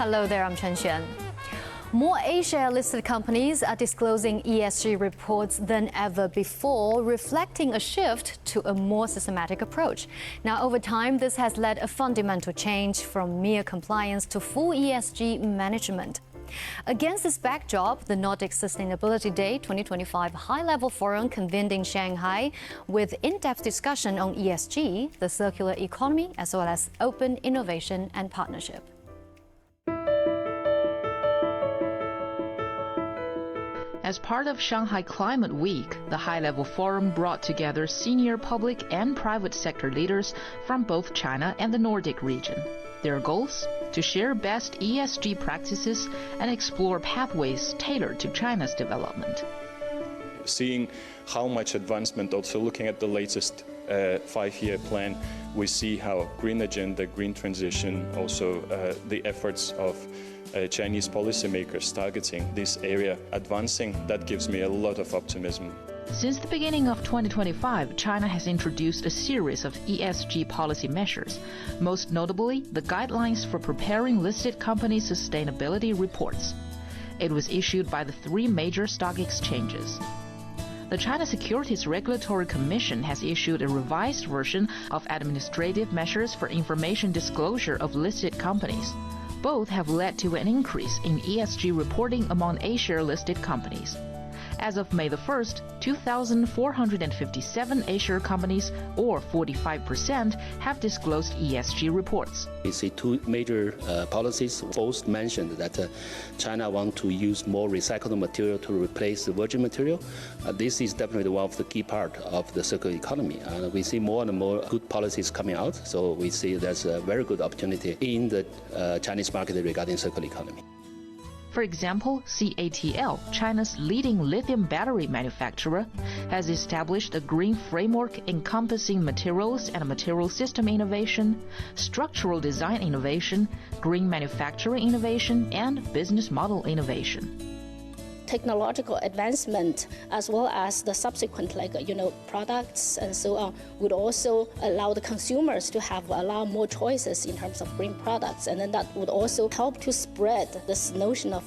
Hello there, I'm Chen Xuan. More A-share-listed companies are disclosing ESG reports than ever before, reflecting a shift to a more systematic approach. Now, over time, this has led a fundamental change from mere compliance to full ESG management. Against this backdrop, the Nordic Sustainability Day 2025 high-level forum convened in Shanghai with in-depth discussion on ESG, the circular economy, as well as open innovation and partnership. As part of Shanghai Climate Week, the high-level forum brought together senior public and private sector leaders from both China and the Nordic region. Their goals? To share best ESG practices and explore pathways tailored to China's development. Seeing how much advancement, also looking at the latest 5-year plan, we see how green agenda, green transition, also the efforts of Chinese policymakers targeting this area advancing, that gives me a lot of optimism. Since the beginning of 2025, China has introduced a series of ESG policy measures, most notably the guidelines for preparing listed company sustainability reports. It was issued by the 3 major stock exchanges. The China Securities Regulatory Commission has issued a revised version of administrative measures for information disclosure of listed companies. Both have led to an increase in ESG reporting among A-share listed companies. As of May the 1st, 2,457 A-share companies, or 45%, have disclosed ESG reports. We see 2 major policies. Both mentioned that China wants to use more recycled material to replace the virgin material. This is definitely one of the key parts of the circular economy. We see more and more good policies coming out, so we see there's a very good opportunity in the Chinese market regarding circular economy. For example, CATL, China's leading lithium battery manufacturer, has established a green framework encompassing materials and material system innovation, structural design innovation, green manufacturing innovation, and business model innovation. Technological advancement as well as the subsequent products and so on would also allow the consumers to have a lot more choices in terms of green products, and then that would also help to spread this notion of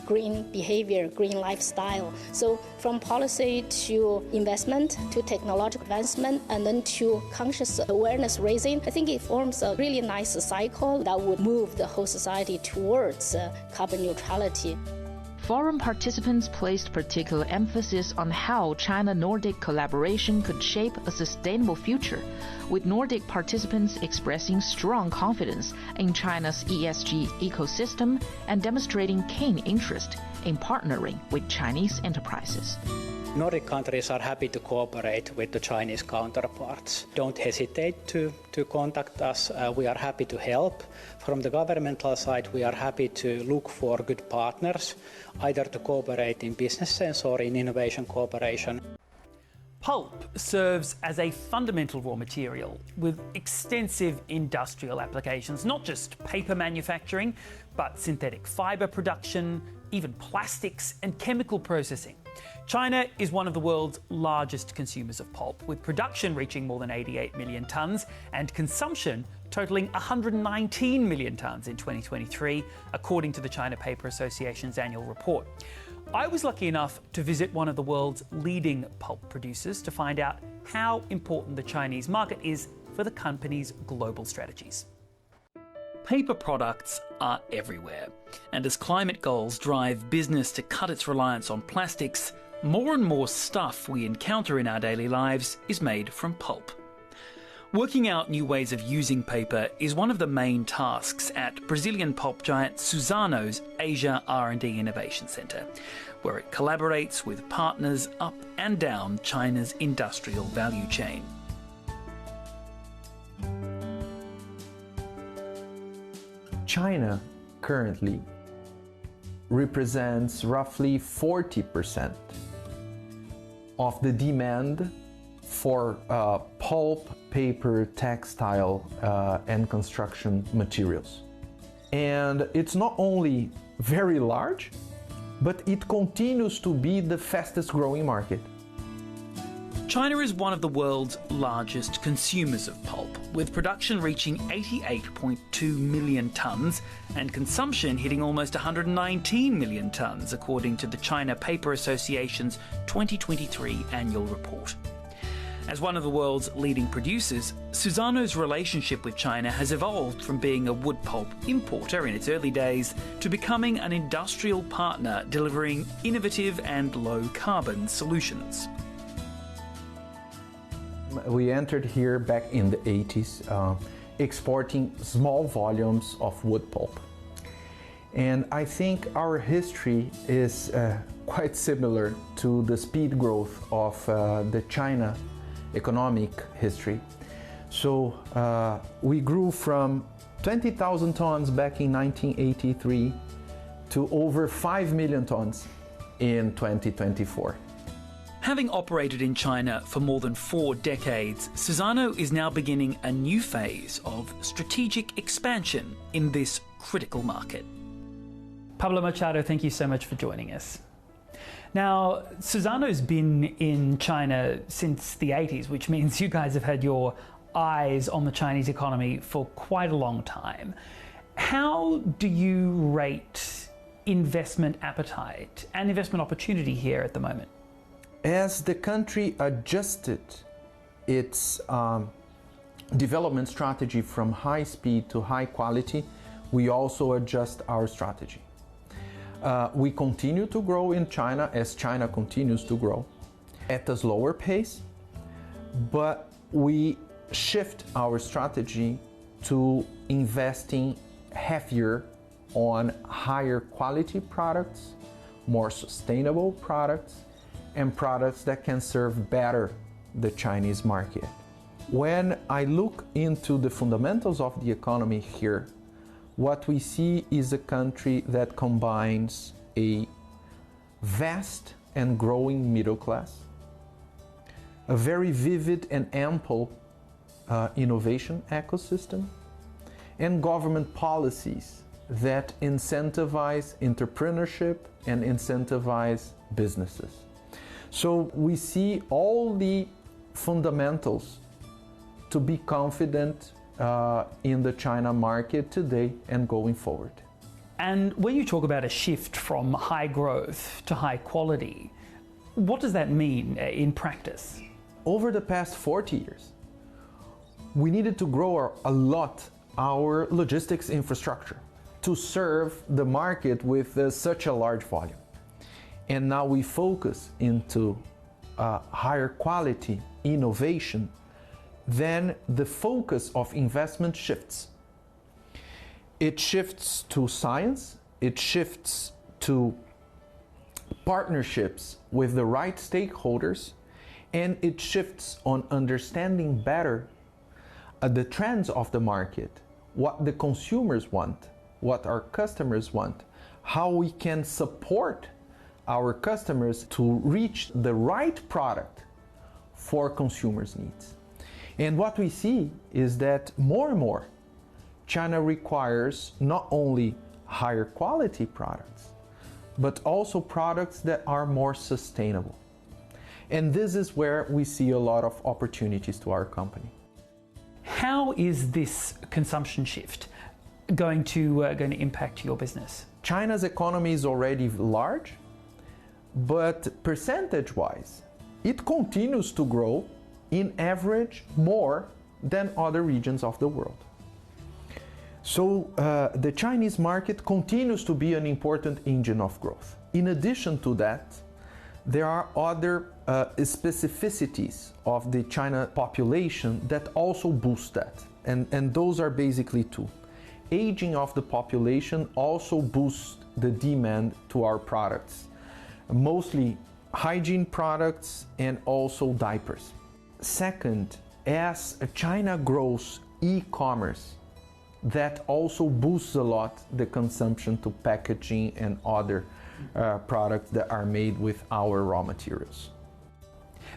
green behavior, green lifestyle. So from policy to investment to technological advancement and then to conscious awareness raising, I think it forms a really nice cycle that would move the whole society towards carbon neutrality. Forum participants placed particular emphasis on how China-Nordic collaboration could shape a sustainable future, with Nordic participants expressing strong confidence in China's ESG ecosystem and demonstrating keen interest in partnering with Chinese enterprises. Nordic countries are happy to cooperate with the Chinese counterparts. Don't hesitate to contact us. We are happy to help. From the governmental side, we are happy to look for good partners, either to cooperate in business sense or in innovation cooperation. Pulp serves as a fundamental raw material with extensive industrial applications, not just paper manufacturing, but synthetic fiber production, even plastics and chemical processing. China is one of the world's largest consumers of pulp, with production reaching more than 88 million tonnes and consumption totaling 119 million tonnes in 2023, according to the China Paper Association's annual report. I was lucky enough to visit one of the world's leading pulp producers to find out how important the Chinese market is for the company's global strategies. Paper products are everywhere, and as climate goals drive business to cut its reliance on plastics, more and more stuff we encounter in our daily lives is made from pulp. Working out new ways of using paper is one of the main tasks at Brazilian pulp giant Suzano's Asia R&D Innovation Center, where it collaborates with partners up and down China's industrial value chain. China currently represents roughly 40% of the demand for pulp, paper, textile, and construction materials. And it's not only very large, but it continues to be the fastest growing market. China is one of the world's largest consumers of pulp, with production reaching 88.2 million tonnes and consumption hitting almost 119 million tonnes, according to the China Paper Association's 2023 annual report. As one of the world's leading producers, Suzano's relationship with China has evolved from being a wood pulp importer in its early days to becoming an industrial partner delivering innovative and low-carbon solutions. We entered here back in the 80s, exporting small volumes of wood pulp. And I think our history is quite similar to the speed growth of the China economic history. So we grew from 20,000 tons back in 1983 to over 5 million tons in 2024. Having operated in China for more than 4 decades, Suzano is now beginning a new phase of strategic expansion in this critical market. Pablo Machado, thank you so much for joining us. Now, Suzano's been in China since the 80s, which means you guys have had your eyes on the Chinese economy for quite a long time. How do you rate investment appetite and investment opportunity here at the moment? As the country adjusted its development strategy from high speed to high quality, we also adjust our strategy. We continue to grow in China as China continues to grow at a slower pace, but we shift our strategy to investing heavier on higher quality products, more sustainable products, and products that can serve better the Chinese market. When I look into the fundamentals of the economy here, what we see is a country that combines a vast and growing middle class, a very vivid and ample innovation ecosystem, and government policies that incentivize entrepreneurship and incentivize businesses. So we see all the fundamentals to be confident in the China market today and going forward. And when you talk about a shift from high growth to high quality, what does that mean in practice? Over the past 40 years, we needed to grow a lot our logistics infrastructure to serve the market with such a large volume. And now we focus into higher quality innovation, then the focus of investment shifts. It shifts to science, it shifts to partnerships with the right stakeholders, and it shifts on understanding better the trends of the market, what the consumers want, what our customers want, how we can support our customers to reach the right product for consumers' needs. And what we see is that more and more, China requires not only higher quality products, but also products that are more sustainable. And this is where we see a lot of opportunities to our company. How is this consumption shift going to impact your business? China's economy is already large, but percentage-wise, it continues to grow in average more than other regions of the world. So the Chinese market continues to be an important engine of growth. In addition to that, there are other specificities of the China population that also boost that. And those are basically two. Aging of the population also boosts the demand to our products, mostly hygiene products and also diapers. Second, as China grows e-commerce, that also boosts a lot the consumption to packaging and other products that are made with our raw materials.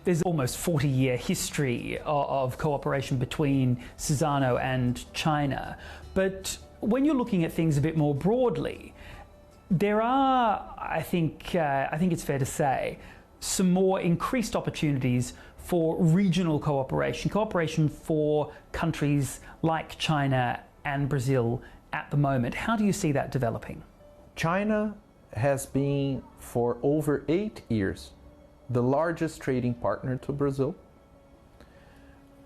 There's almost 40-year history of cooperation between Suzano and China. But when you're looking at things a bit more broadly, there are, I think it's fair to say, some more increased opportunities for regional cooperation for countries like China and Brazil at the moment. How do you see that developing? China has been for over 8 years the largest trading partner to Brazil.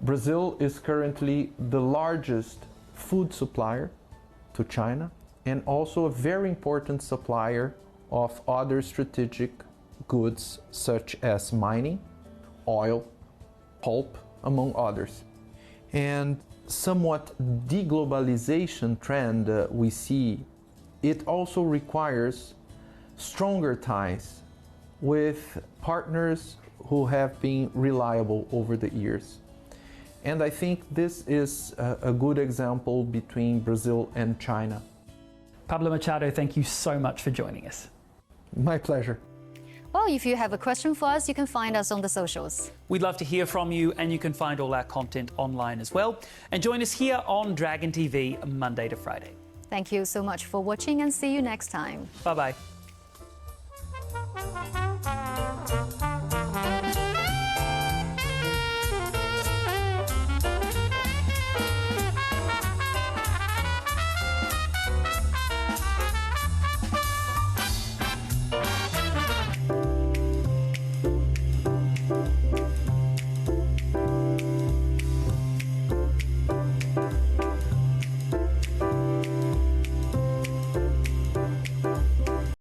Brazil is currently the largest food supplier to China and also a very important supplier of other strategic goods such as mining, oil, pulp, among others. And somewhat deglobalization trend we see, it also requires stronger ties with partners who have been reliable over the years. And I think this is a good example between Brazil and China. Pablo Machado, thank you so much for joining us. My pleasure. Well, if you have a question for us, you can find us on the socials. We'd love to hear from you, and you can find all our content online as well. And join us here on Dragon TV Monday to Friday. Thank you so much for watching, and see you next time. Bye-bye.